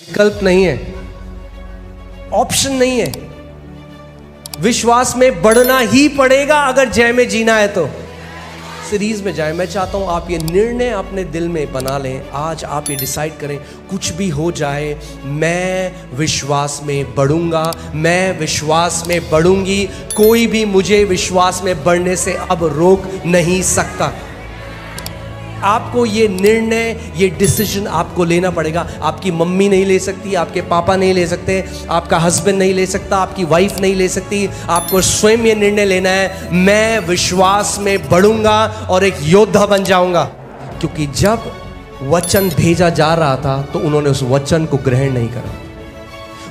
विकल्प नहीं है, ऑप्शन नहीं है। विश्वास में बढ़ना ही पड़ेगा अगर जय में जीना है तो। सीरीज में जाए, मैं चाहता हूं आप ये निर्णय अपने दिल में बना लें। आज आप ये डिसाइड करें, कुछ भी हो जाए मैं विश्वास में बढ़ूंगा, मैं विश्वास में बढ़ूंगी। कोई भी मुझे विश्वास में बढ़ने से अब रोक नहीं सकता। आपको ये निर्णय, ये डिसीजन आपको लेना पड़ेगा। आपकी मम्मी नहीं ले सकती, आपके पापा नहीं ले सकते, आपका हस्बैंड नहीं ले सकता, आपकी वाइफ नहीं ले सकती। आपको स्वयं ये निर्णय लेना है, मैं विश्वास में बढ़ूंगा और एक योद्धा बन जाऊंगा। क्योंकि जब वचन भेजा जा रहा था तो उन्होंने उस वचन को ग्रहण नहीं करा।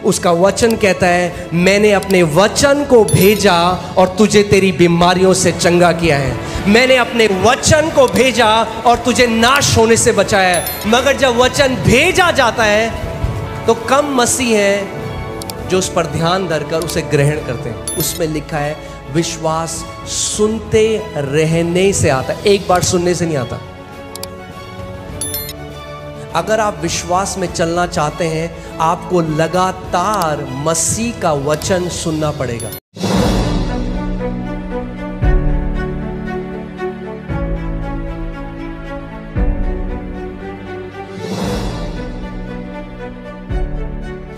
उसका वचन कहता है, मैंने अपने वचन को भेजा और तुझे तेरी बीमारियों से चंगा किया है। मैंने अपने वचन को भेजा और तुझे नाश होने से बचाया है। मगर जब वचन भेजा जाता है तो कम मसीह हैं जो उस पर ध्यान धरकर उसे ग्रहण करते हैं। उसमें लिखा है, विश्वास सुनते रहने से आता है, एक बार सुनने से नहीं आता। अगर आप विश्वास में चलना चाहते हैं, आपको लगातार मसीह का वचन सुनना पड़ेगा।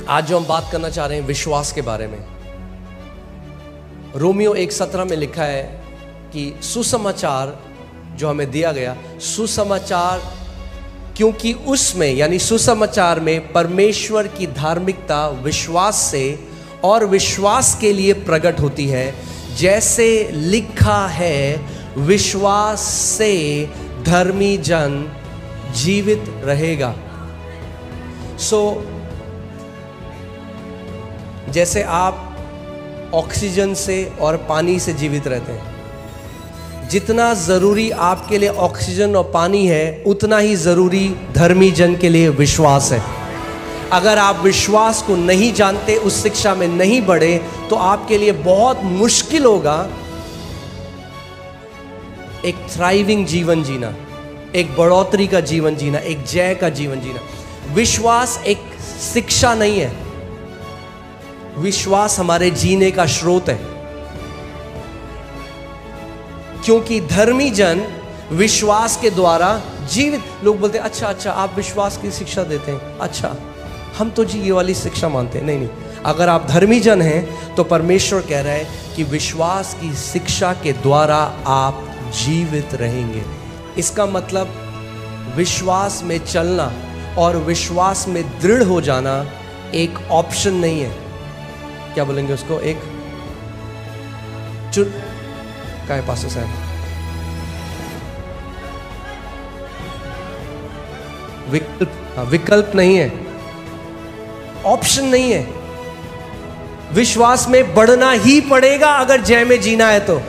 आज जो हम बात करना चाह रहे हैं विश्वास के बारे में, रोमियो 1:17 में लिखा है कि सुसमाचार जो हमें दिया गया, सुसमाचार, क्योंकि उसमें यानी सुसमाचार में परमेश्वर की धार्मिकता विश्वास से और विश्वास के लिए प्रकट होती है। जैसे लिखा है, विश्वास से धर्मी जन जीवित रहेगा। जैसे आप ऑक्सीजन से और पानी से जीवित रहते हैं, जितना ज़रूरी आपके लिए ऑक्सीजन और पानी है, उतना ही ज़रूरी धर्मी जन के लिए विश्वास है। अगर आप विश्वास को नहीं जानते, उस शिक्षा में नहीं बढ़े, तो आपके लिए बहुत मुश्किल होगा एक थ्राइविंग जीवन जीना, एक बढ़ोतरी का जीवन जीना, एक जय का जीवन जीना। विश्वास एक शिक्षा नहीं है, विश्वास हमारे जीने का स्रोत है। क्योंकि धर्मी जन विश्वास के द्वारा जीवित। लोग बोलते हैं, अच्छा आप विश्वास की शिक्षा देते हैं, अच्छा हम तो जी ये वाली शिक्षा मानते हैं। नहीं, अगर आप धर्मी जन हैं तो परमेश्वर कह रहा है कि विश्वास की शिक्षा के द्वारा आप जीवित रहेंगे। इसका मतलब विश्वास में चलना और विश्वास में दृढ़ हो जाना एक ऑप्शन नहीं है। क्या बोलेंगे उसको, एक क्या है पास्टर साहब, विकल्प नहीं है, ऑप्शन नहीं है। विश्वास में बढ़ना ही पड़ेगा अगर जय में जीना है तो।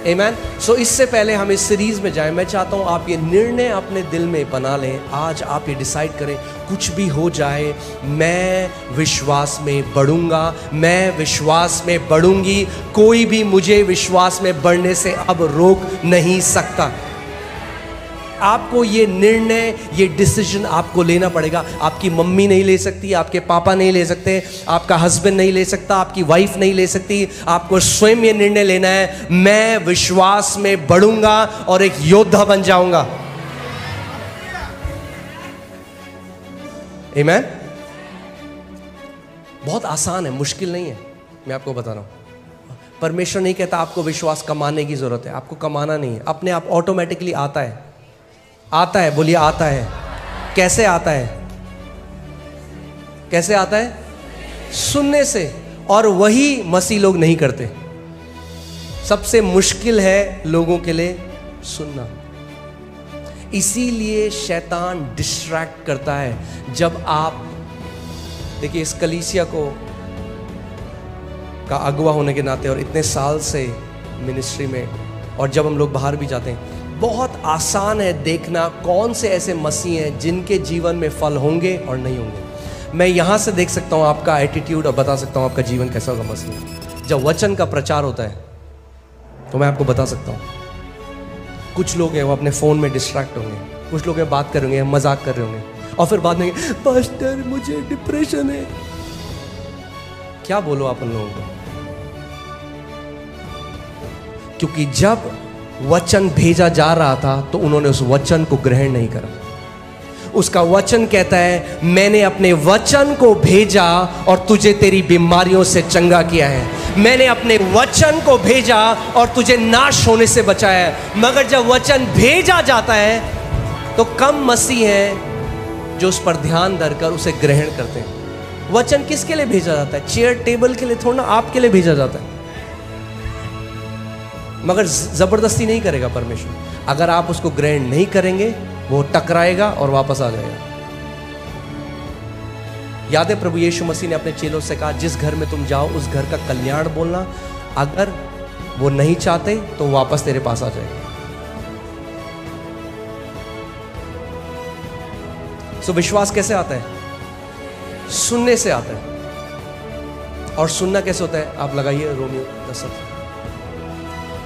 आमीन। इससे पहले हम इस सीरीज में जाएं, मैं चाहता हूं आप ये निर्णय अपने दिल में बना लें। आज आप ये डिसाइड करें, कुछ भी हो जाए मैं विश्वास में बढ़ूंगा, मैं विश्वास में बढ़ूंगी। कोई भी मुझे विश्वास में बढ़ने से अब रोक नहीं सकता। आपको ये निर्णय, ये डिसीजन आपको लेना पड़ेगा। आपकी मम्मी नहीं ले सकती, आपके पापा नहीं ले सकते, आपका हस्बैंड नहीं ले सकता, आपकी वाइफ नहीं ले सकती। आपको स्वयं ये निर्णय लेना है, मैं विश्वास में बढ़ूंगा और एक योद्धा बन जाऊंगा। आमीन। बहुत आसान है, मुश्किल नहीं है। मैं आपको बता रहा हूं, परमेश्वर नहीं कहता आपको विश्वास कमाने की जरूरत है। आपको कमाना नहीं है, अपने आप ऑटोमेटिकली आता है। आता है, बोलिए आता है। कैसे आता है? कैसे आता है? सुनने से। और वही मसीह लोग नहीं करते। सबसे मुश्किल है लोगों के लिए सुनना। इसीलिए शैतान डिस्ट्रैक्ट करता है। जब आप देखिए, इस कलीसिया को का अगुवा होने के नाते और इतने साल से मिनिस्ट्री में, और जब हम लोग बाहर भी जाते हैं, बहुत आसान है देखना कौन से ऐसे मसीह हैं जिनके जीवन में फल होंगे और नहीं होंगे। मैं यहाँ से देख सकता हूँ आपका एटीट्यूड और बता सकता हूँ आपका जीवन कैसा होगा मसीह। जब वचन का प्रचार होता है तो मैं आपको बता सकता हूँ, कुछ लोग हैं वो अपने फ़ोन में डिस्ट्रैक्ट होंगे, कुछ लोग बात कर रहे होंगे, मजाक कर रहे होंगे, और फिर बाद में पास्टर मुझे डिप्रेशन है। क्या बोलो आप उन लोगों को? क्योंकि जब वचन भेजा जा रहा था तो उन्होंने उस वचन को ग्रहण नहीं करा। उसका वचन कहता है मैंने अपने वचन को भेजा और तुझे तेरी बीमारियों से चंगा किया है। मैंने अपने वचन को भेजा और तुझे नाश होने से बचाया है। मगर जब वचन भेजा जाता है तो कम मसीह हैं जो उस पर ध्यान धरकर उसे ग्रहण करते हैं। वचन किसके लिए भेजा जाता है? चेयर टेबल के लिए थोड़ा ना, आपके लिए भेजा जाता है। मगर जबरदस्ती नहीं करेगा परमेश्वर। अगर आप उसको ग्रहण नहीं करेंगे वो टकराएगा और वापस आ जाएगा। याद है प्रभु यीशु मसीह ने अपने चेलों से कहा जिस घर में तुम जाओ उस घर का कल्याण बोलना, अगर वो नहीं चाहते तो वापस तेरे पास आ जाएगा। सो विश्वास कैसे आता है? सुनने से आता है। और सुनना कैसे होता है? आप लगाइए रोमियो 10।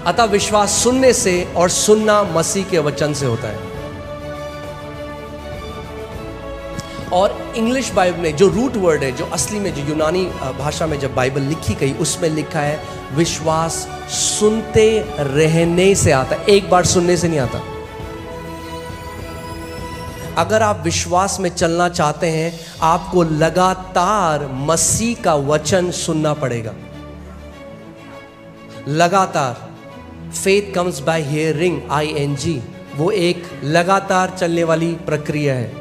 अतः विश्वास सुनने से और सुनना मसीह के वचन से होता है। और इंग्लिश बाइबल में जो रूट वर्ड है, जो असली में, जो यूनानी भाषा में जब बाइबल लिखी गई उसमें लिखा है विश्वास सुनते रहने से आता है, एक बार सुनने से नहीं आता। अगर आप विश्वास में चलना चाहते हैं आपको लगातार मसीह का वचन सुनना पड़ेगा। लगातार। Faith comes by hearing, ING, वो एक लगातार चलने वाली प्रक्रिया है।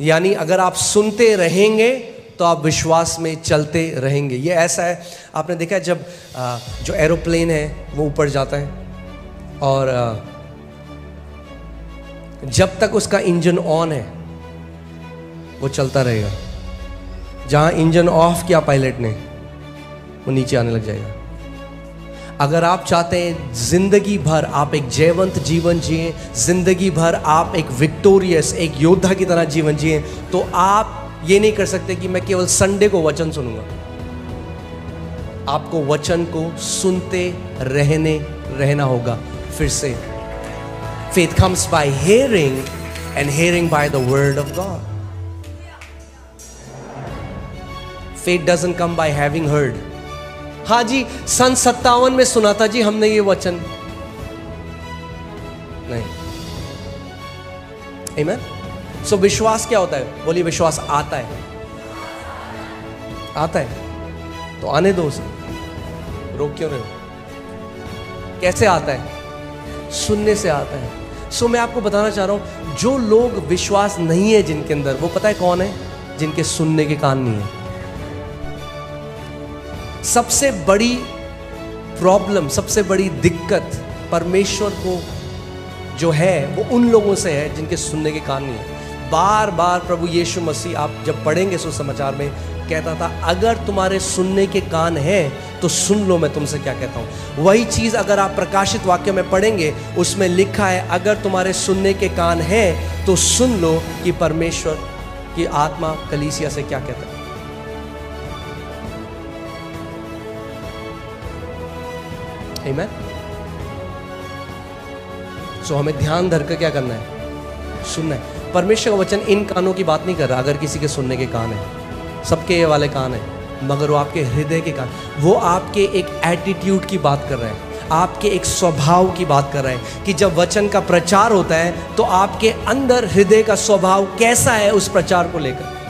यानी अगर आप सुनते रहेंगे तो आप विश्वास में चलते रहेंगे। ये ऐसा है, आपने देखा है जब जो एरोप्लेन है वो ऊपर जाता है और जब तक उसका इंजन ऑन है वो चलता रहेगा। जहां इंजन ऑफ किया पायलट ने वो नीचे आने लग जाएगा। अगर आप चाहते हैं जिंदगी भर आप एक जयवंत जीवन जिए, जिंदगी भर आप एक विक्टोरियस, एक योद्धा की तरह जीवन जिए, तो आप ये नहीं कर सकते कि मैं केवल संडे को वचन सुनूंगा। आपको वचन को सुनते रहना होगा। फिर से faith comes by hearing and hearing by the word of God. Faith doesn't come by having heard. हाँ जी, सन 57 में सुना था जी हमने ये वचन, नहीं। Amen? So विश्वास क्या होता है? बोलिए विश्वास आता है। आता है तो आने दो उसे, रोक क्यों रहे हो? कैसे आता है? सुनने से आता है। सो मैं आपको बताना चाह रहा हूं जो लोग विश्वास नहीं है जिनके अंदर, वो पता है कौन है? जिनके सुनने के कान नहीं है। सबसे बड़ी प्रॉब्लम, सबसे बड़ी दिक्कत परमेश्वर को जो है वो उन लोगों से है जिनके सुनने के कान नहीं है। बार बार प्रभु यीशु मसीह, आप जब पढ़ेंगे सुसमाचार में, कहता था अगर तुम्हारे सुनने के कान हैं तो सुन लो मैं तुमसे क्या कहता हूं। वही चीज अगर आप प्रकाशित वाक्य में पढ़ेंगे उसमें लिखा है अगर तुम्हारे सुनने के कान हैं तो सुन लो कि परमेश्वर की आत्मा कलीसिया से क्या कहता है। आमीन। सो हमें ध्यान धरकर क्या करना है? सुनना है। परमेश्वर का वचन इन कानों की बात नहीं कर रहा। अगर किसी के सुनने के कान है, सबके ये वाले कान है, मगर वो आपके हृदय के कान, वो आपके एक एटीट्यूड की बात कर रहे हैं, आपके एक स्वभाव की बात कर रहे हैं कि जब वचन का प्रचार होता है तो आपके अंदर हृदय का स्वभाव कैसा है उस प्रचार को लेकर।